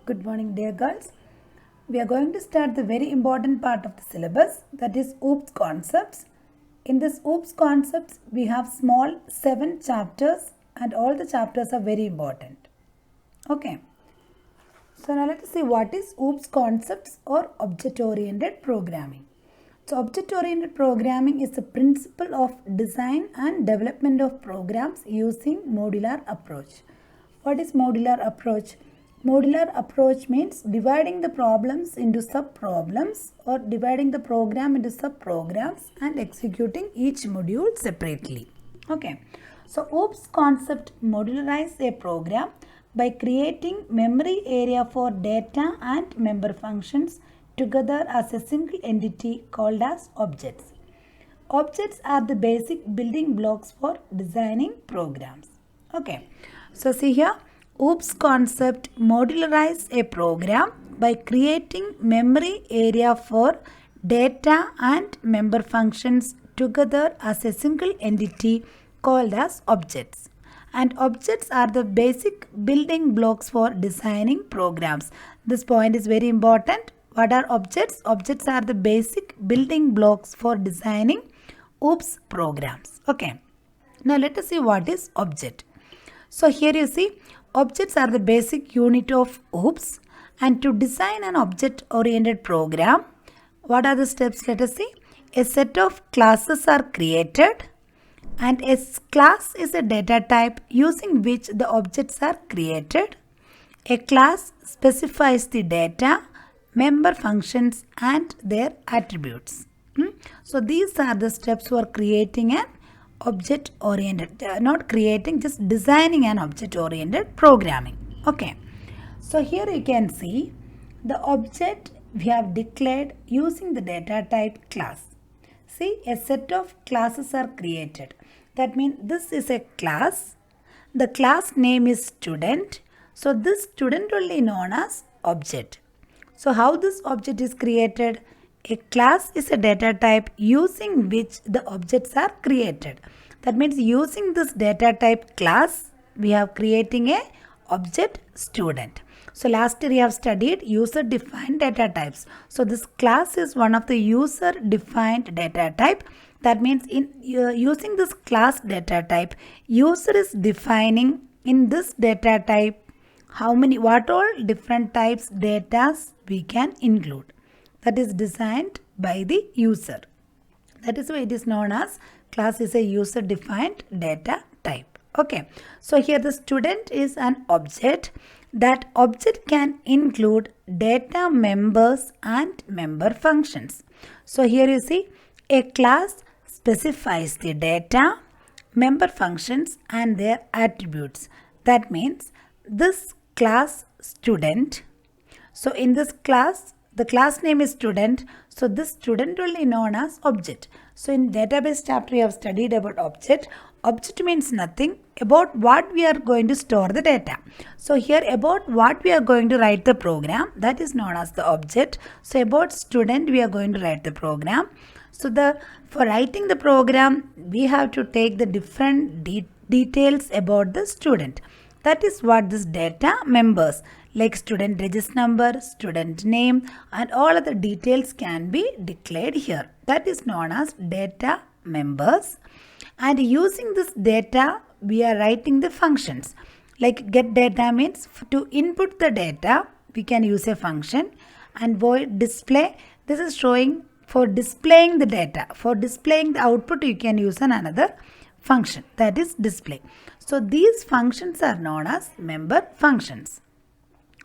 Good morning, dear girls. We are going to start the very important part of the syllabus, that is OOPS concepts. In this OOPS concepts, we have small 7 chapters and all the chapters are very important. Okay. So now let us see what is OOPS concepts or object-oriented programming. So object-oriented programming is the principle of design and development of programs using modular approach. What is modular approach? Modular approach means dividing the problems into sub-problems or dividing the program into sub-programs and executing each module separately. Okay. So OOPS concept modularize a program by creating memory area for data and member functions together as a single entity called as objects. Objects are the basic building blocks for designing programs. Okay. So see here, OOPS concept modularize a program by creating memory area for data and member functions together as a single entity called as objects. And objects are the basic building blocks for designing programs. This point is very important. What are objects? Objects are the basic building blocks for designing OOPS programs. Okay. Now let us see what is object. So here you see, objects are the basic unit of OOPS, and to design an object-oriented program, what are the steps? Let us see. A set of classes are created, and a class is a data type using which the objects are created. A class specifies the data, member functions and their attributes. So these are the steps for creating an object-oriented, not creating, just designing an object-oriented programming. Okay. So here you can see the object we have declared using the data type class. See, a set of classes are created. That means this is a class. The class name is student. So this student only known as object. So how this object is created? A class is a data type using which the objects are created. That means using this data type class, we are creating a object student. So last year we have studied user defined data types. So this class is one of the user defined data type. That means in using this class data type, user is defining in this data type what all different types data we can include. That is designed by the user. That is why it is known as class is a user defined data type. Okay. So here the student is an object. That object can include data members and member functions. So here you see a class specifies the data, member functions and their attributes. That means this class student. So in this class, the class name is student. So this student only known as object. So in database chapter we have studied about object. Object means nothing about what we are going to store the data. So here about what we are going to write the program, that is known as the object. So about student we are going to write the program. So for writing the program we have to take the different details about the student. That is what this data members like student register number, student name and all other details can be declared here. That is known as data members. And using this data, we are writing the functions. Like get data means to input the data, we can use a function. And void display, this is showing for displaying the data. For displaying the output, you can use another function, that is display. So these functions are known as member functions.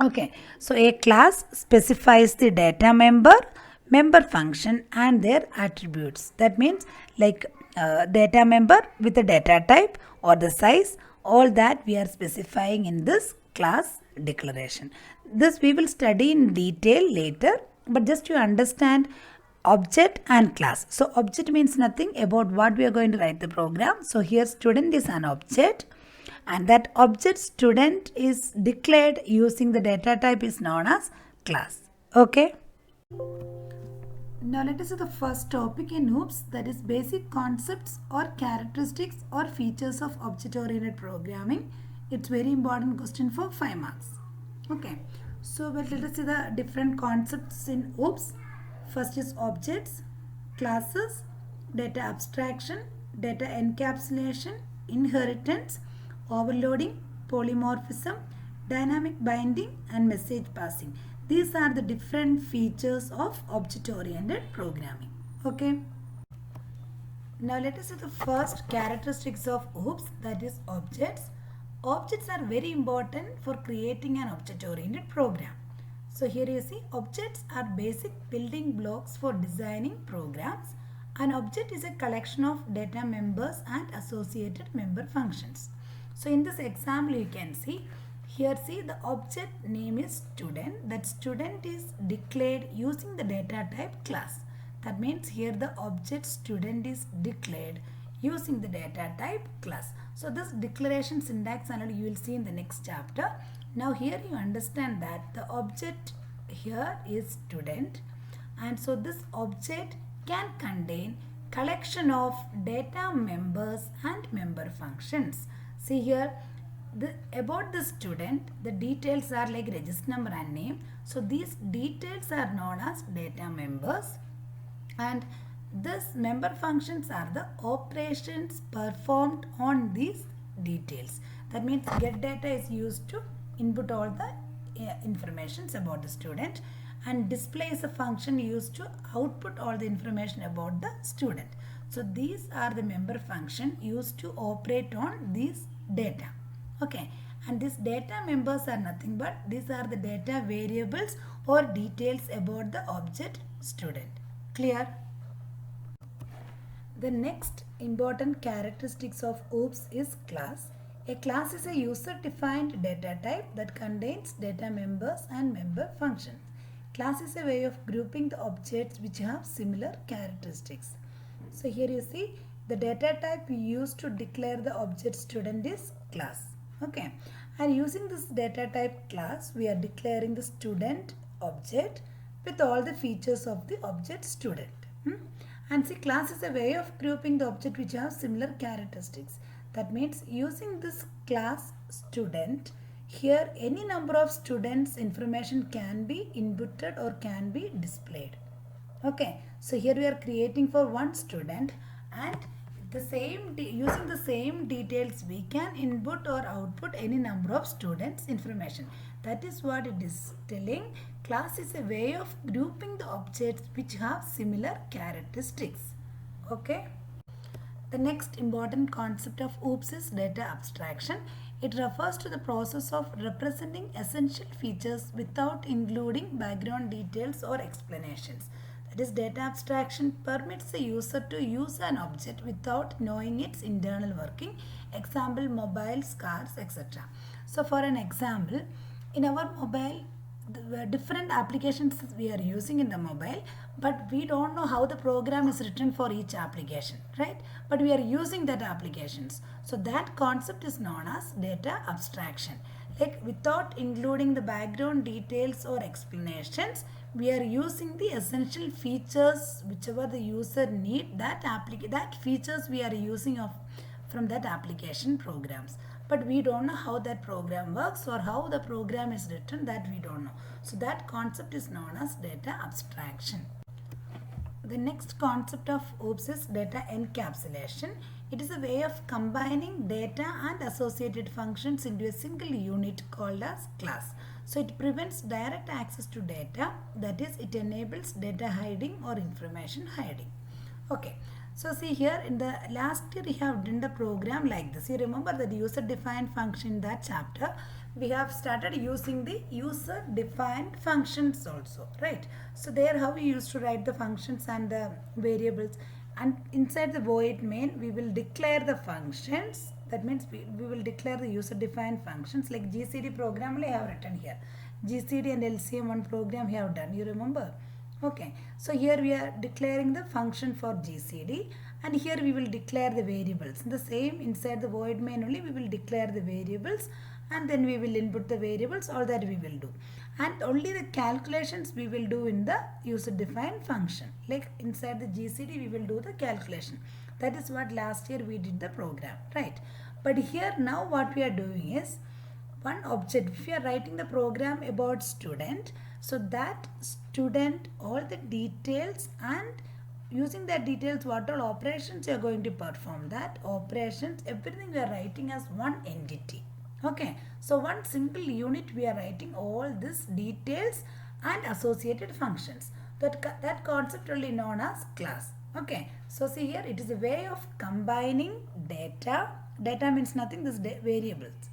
Okay, so a class specifies the data member function and their attributes. That means like data member with the data type or the size, all that we are specifying in this class declaration. This we will study in detail later, but just to understand object and class. So object means nothing about what we are going to write the program. So here student is an object. And that object student is declared using the data type is known as class. Okay. Now let us see the first topic in OOPS, that is basic concepts or characteristics or features of object-oriented programming. It's very important question for 5 marks. Okay. So let us see the different concepts in OOPS. First is objects, classes, data abstraction, data encapsulation, inheritance, overloading, polymorphism, dynamic binding and message passing. These are the different features of object-oriented programming. Okay. Now let us see the first characteristics of OOPS, that is objects. Objects are very important for creating an object-oriented program. So here you see objects are basic building blocks for designing programs. An object is a collection of data members and associated member functions. So in this example you can see here, see the object name is student. That student is declared using the data type class. That means here the object student is declared using the data type class. So this declaration syntax already you will see in the next chapter. Now here you understand that the object here is student, and so this object can contain collection of data members and member functions. See here about the student, the details are like register number and name. So these details are known as data members, and this member functions are the operations performed on these details. That means get data is used to input all the informations about the student, and display is a function used to output all the information about the student. So these are the member function used to operate on these data. Okay, and these data members are nothing but these are the data variables or details about the object student. Clear? The next important characteristics of OOPS is class. A class is a user-defined data type that contains data members and member functions. Class is a way of grouping the objects which have similar characteristics. So here you see the data type used to declare the object student is class. Okay, and using this data type class we are declaring the student object with all the features of the object student. And see, class is a way of grouping the object which have similar characteristics. That means using this class student, here any number of students information can be inputted or can be displayed. Okay, so here we are creating for one student, and using the same details we can input or output any number of students information. That is what it is telling. Class is a way of grouping the objects which have similar characteristics. Okay. The next important concept of OOPS is data abstraction. It refers to the process of representing essential features without including background details or explanations. That is, data abstraction permits the user to use an object without knowing its internal working. Example, mobiles, cars, etc. So for an example, in our mobile, the different applications we are using in the mobile, but we don't know how the program is written for each application, right? But we are using that applications. So that concept is known as data abstraction. Like without including the background details or explanations, we are using the essential features whichever the user need, that features we are using from that application programs. But we don't know how that program works or how the program is written, that we don't know. So that concept is known as data abstraction. The next concept of OOPS is data encapsulation. It is a way of combining data and associated functions into a single unit called as class. So it prevents direct access to data, that is, it enables data hiding or information hiding. Okay. So see here in the last year we have done the program like this. You remember that user defined function in that chapter. We have started using the user defined functions also, right? So there how we used to write the functions and the variables, and inside the void main we will declare the functions. That means we will declare the user defined functions like GCD program I have written here. GCD and LCM1 program we have done, you remember? Okay, so here we are declaring the function for GCD, and here we will declare the variables. The same inside the void main only we will declare the variables, and then we will input the variables, all that we will do. And only the calculations we will do in the user defined function. Like inside the GCD we will do the calculation. That is what last year we did the program, right? But here now what we are doing is, one object, if you are writing the program about student, so that student, all the details, and using that details, what all operations you are going to perform, that operations, everything we are writing as one entity. Okay, so one single unit we are writing all these details and associated functions. That concept only known as class. Okay, so see here, it is a way of combining data. Data means nothing, this variables,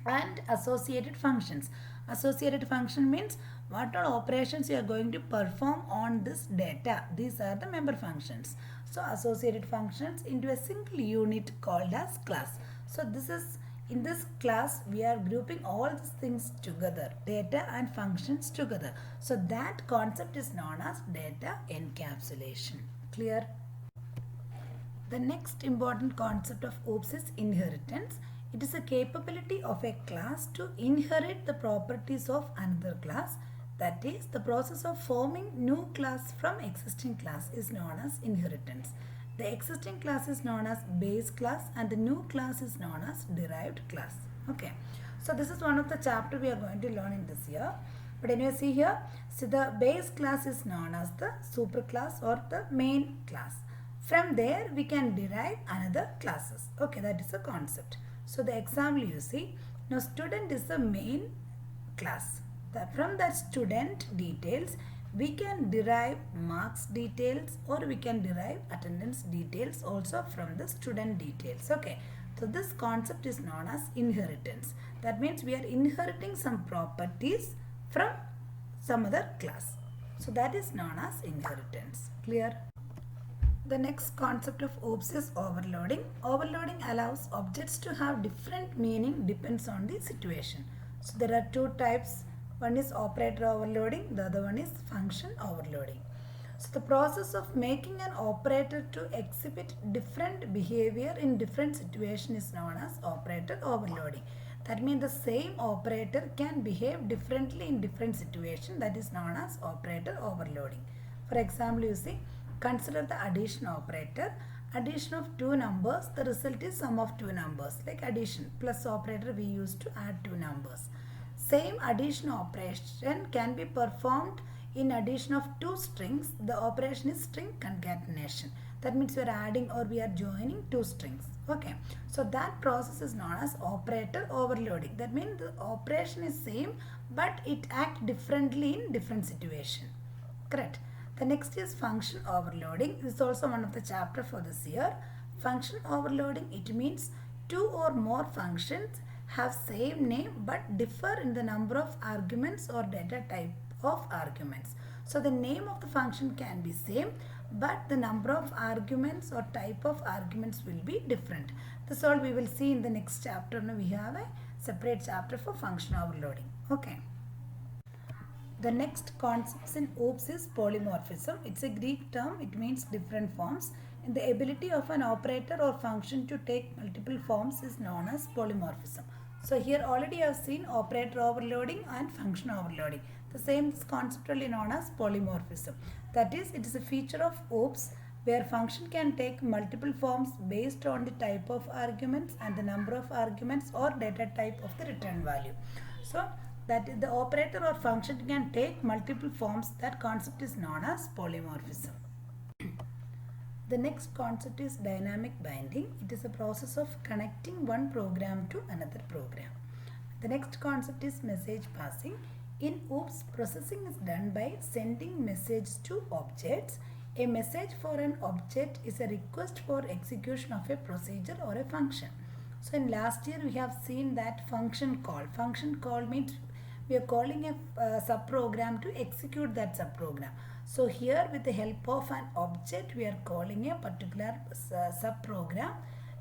and associated functions. Associated function means what all operations you are going to perform on this data. These are the member functions. So associated functions into a single unit called as class. So this is, in this class we are grouping all these things together, data and functions together. So that concept is known as data encapsulation. Clear? The next important concept of OOPS is inheritance. It is a capability of a class to inherit the properties of another class. That is, the process of forming new class from existing class is known as inheritance. The existing class is known as base class and the new class is known as derived class. Okay. So this is one of the chapter we are going to learn in this year. But anyway, see here, so the base class is known as the superclass or the main class. From there we can derive another classes. Okay, that is a concept. So the example you see, now student is the main class. From that student details we can derive marks details, or we can derive attendance details also from the student details. Okay, so this concept is known as inheritance. That means we are inheriting some properties from some other class. So that is known as inheritance. Clear? The next concept of OOPS is overloading. Overloading allows objects to have different meaning depends on the situation. So there are two types. One is operator overloading, the other one is function overloading. So the process of making an operator to exhibit different behavior in different situations is known as operator overloading. That means the same operator can behave differently in different situations. That is known as operator overloading. For example, you see, consider the addition operator. Addition of two numbers, the result is sum of two numbers. Like addition, plus operator we use to add two numbers. Same addition operation can be performed in addition of two strings. The operation is string concatenation. That means we are adding or we are joining two strings. Okay, so that process is known as operator overloading. That means the operation is same but it acts differently in different situation. Correct. The next is function overloading. This is also one of the chapter for this year. Function overloading, it means two or more functions have same name but differ in the number of arguments or data type of arguments. So the name of the function can be same but the number of arguments or type of arguments will be different. This all we will see in the next chapter. Now we have a separate chapter for function overloading. Okay. The next concept in OOPS is polymorphism. It's a Greek term. It means different forms. And the ability of an operator or function to take multiple forms is known as polymorphism. So here already I have seen operator overloading and function overloading. The same is conceptually known as polymorphism. That is, it is a feature of OOPS where function can take multiple forms based on the type of arguments and the number of arguments or data type of the return value. So that the operator or function can take multiple forms. That concept is known as polymorphism. The next concept is dynamic binding. It is a process of connecting one program to another program. The next concept is message passing. In OOPS, processing is done by sending message to objects. A message for an object is a request for execution of a procedure or a function. So in last year we have seen that function call. Function call means we are calling a subprogram to execute that subprogram. So here with the help of an object we are calling a particular subprogram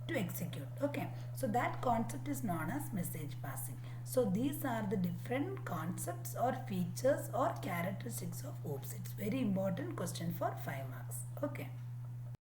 to execute. Okay, so that concept is known as message passing. So these are the different concepts or features or characteristics of OOPS. It's very important question for 5 marks. Okay.